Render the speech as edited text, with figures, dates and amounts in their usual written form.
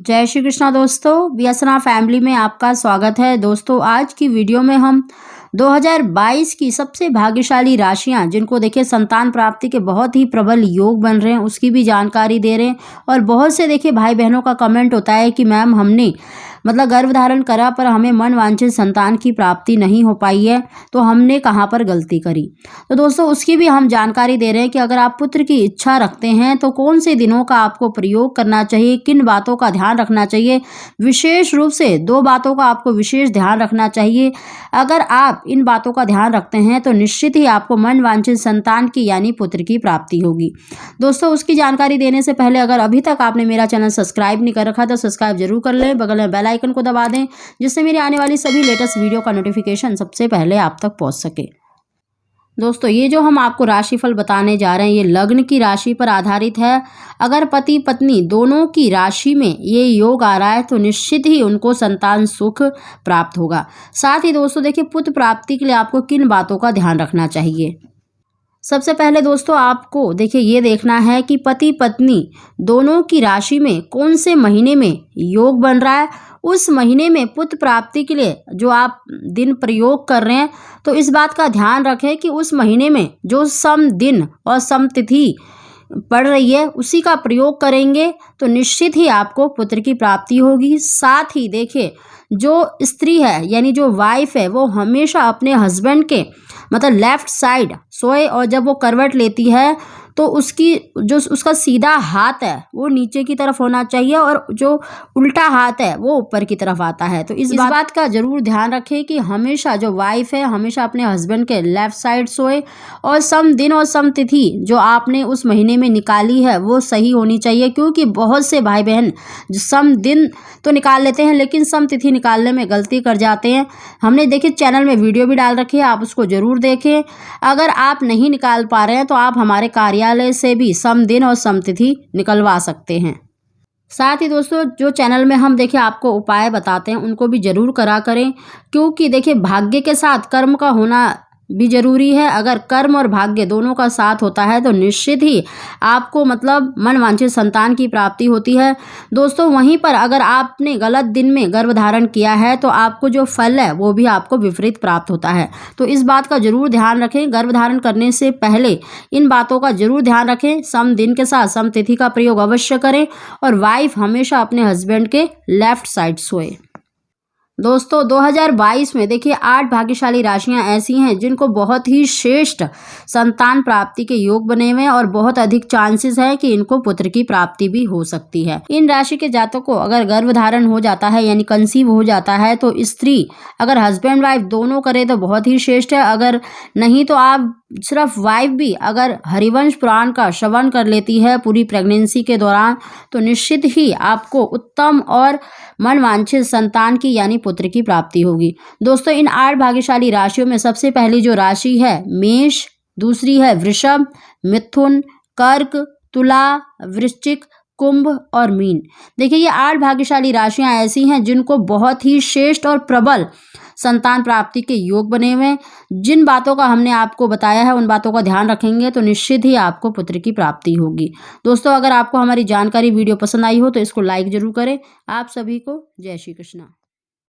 जय श्री कृष्णा दोस्तों, व्यसना फैमिली में आपका स्वागत है। दोस्तों आज की वीडियो में हम 2022 की सबसे भाग्यशाली राशियां जिनको देखिए संतान प्राप्ति के बहुत ही प्रबल योग बन रहे हैं उसकी भी जानकारी दे रहे हैं। और बहुत से देखिए भाई बहनों का कमेंट होता है कि मैम हमने गर्भ धारण करा पर हमें मन वांछित संतान की प्राप्ति नहीं हो पाई है, तो हमने कहाँ पर गलती करी। तो दोस्तों उसकी भी हम जानकारी दे रहे हैं कि अगर आप पुत्र की इच्छा रखते हैं तो कौन से दिनों का आपको प्रयोग करना चाहिए, किन बातों का ध्यान रखना चाहिए। विशेष रूप से 2 बातों का आपको विशेष ध्यान रखना चाहिए। अगर आप इन बातों का ध्यान रखते हैं तो निश्चित ही आपको मन वांछित संतान की यानी पुत्र की प्राप्ति होगी। दोस्तों उसकी जानकारी देने से पहले अगर अभी तक आपने मेरा चैनल सब्सक्राइब नहीं कर रखा तो सब्सक्राइब जरूर कर लें, बगल में बेल आइकन को दबा दें जिससे मेरी आने वाली सभी लेटेस्ट वीडियो का नोटिफिकेशन सबसे पहले आप तक पहुंच सके। दोस्तों ये जो हम आपको राशिफल बताने जा रहे हैं ये लग्न की राशि पर आधारित है। अगर पति पत्नी दोनों की राशि में ये योग आ रहा है तो निश्चित ही उनको संतान सुख प्राप्त होगा। साथ ही दोस्तों देखिए पुत्र प्राप्ति के लिए आपको किन बातों का ध्यान रखना चाहिए। सबसे पहले दोस्तों आपको देखिए ये देखना है कि पति पत्नी दोनों की राशि में कौन से महीने में योग बन रहा है। उस महीने में पुत्र प्राप्ति के लिए जो आप दिन प्रयोग कर रहे हैं तो इस बात का ध्यान रखें कि उस महीने में जो सम दिन और सम तिथि पड़ रही है उसी का प्रयोग करेंगे तो निश्चित ही आपको पुत्र की प्राप्ति होगी। साथ ही देखिए जो स्त्री है यानी जो वाइफ है वो हमेशा अपने हस्बैंड के लेफ्ट साइड सोए और जब वो करवट लेती है तो उसका सीधा हाथ है वो नीचे की तरफ होना चाहिए और जो उल्टा हाथ है वो ऊपर की तरफ आता है। तो इस बात का जरूर ध्यान रखें कि हमेशा जो वाइफ है हमेशा अपने हस्बैंड के लेफ्ट साइड सोए और सम दिन और सम तिथि जो आपने उस महीने में निकाली है वो सही होनी चाहिए। क्योंकि बहुत से भाई बहन जो सम दिन तो निकाल लेते हैं लेकिन सम तिथि निकालने में गलती कर जाते हैं। हमने देखिए चैनल में वीडियो भी डाल रखी है, आप उसको जरूर देखें। अगर आप नहीं निकाल पा रहे हैं तो आप हमारे कार्यालय से भी सम दिन और सम तिथि निकलवा सकते हैं। साथ ही दोस्तों जो चैनल में हम देखिए आपको उपाय बताते हैं उनको भी जरूर करा करें। क्योंकि देखिए भाग्य के साथ कर्म का होना भी जरूरी है। अगर कर्म और भाग्य दोनों का साथ होता है तो निश्चित ही आपको मन वांछित संतान की प्राप्ति होती है। दोस्तों वहीं पर अगर आपने गलत दिन में गर्भ धारण किया है तो आपको जो फल है वो भी आपको विपरीत प्राप्त होता है। तो इस बात का जरूर ध्यान रखें। गर्भ धारण करने से पहले इन बातों का जरूर ध्यान रखें। सम दिन के साथ सम तिथि का प्रयोग अवश्य करें और वाइफ हमेशा अपने हस्बैंड के लेफ्ट साइड सोए। दोस्तों 2022 में देखिए 8 भाग्यशाली राशियां ऐसी हैं जिनको बहुत ही श्रेष्ठ संतान प्राप्ति के योग बने हुए हैं और बहुत अधिक चांसेस है कि इनको पुत्र की प्राप्ति भी हो सकती है। इन राशि के जातकों को अगर गर्भ धारण हो जाता है यानी कंसीव हो जाता है तो स्त्री अगर हस्बैंड वाइफ दोनों करे तो बहुत ही श्रेष्ठ है। अगर नहीं तो आप सिर्फ वाइफ भी अगर हरिवंश पुराण का श्रवण कर लेती है पूरी प्रेगनेंसी के दौरान तो निश्चित ही आपको उत्तम और मन वांछित संतान की यानी पुत्र की प्राप्ति होगी। दोस्तों इन 8 भाग्यशाली राशियों में सबसे पहली जो राशि है मेष, दूसरी है वृषभ, मिथुन, कर्क, तुला, वृश्चिक, कुंभ और मीन। देखिए ये 8 भाग्यशाली राशियां ऐसी हैं जिनको बहुत ही श्रेष्ठ और प्रबल संतान प्राप्ति के योग बने हुए हैं। जिन बातों का हमने आपको बताया है उन बातों का ध्यान रखेंगे तो निश्चित ही आपको पुत्र की प्राप्ति होगी। दोस्तों अगर आपको हमारी जानकारी वीडियो पसंद आई हो तो इसको लाइक जरूर करें। आप सभी को जय श्री कृष्णा।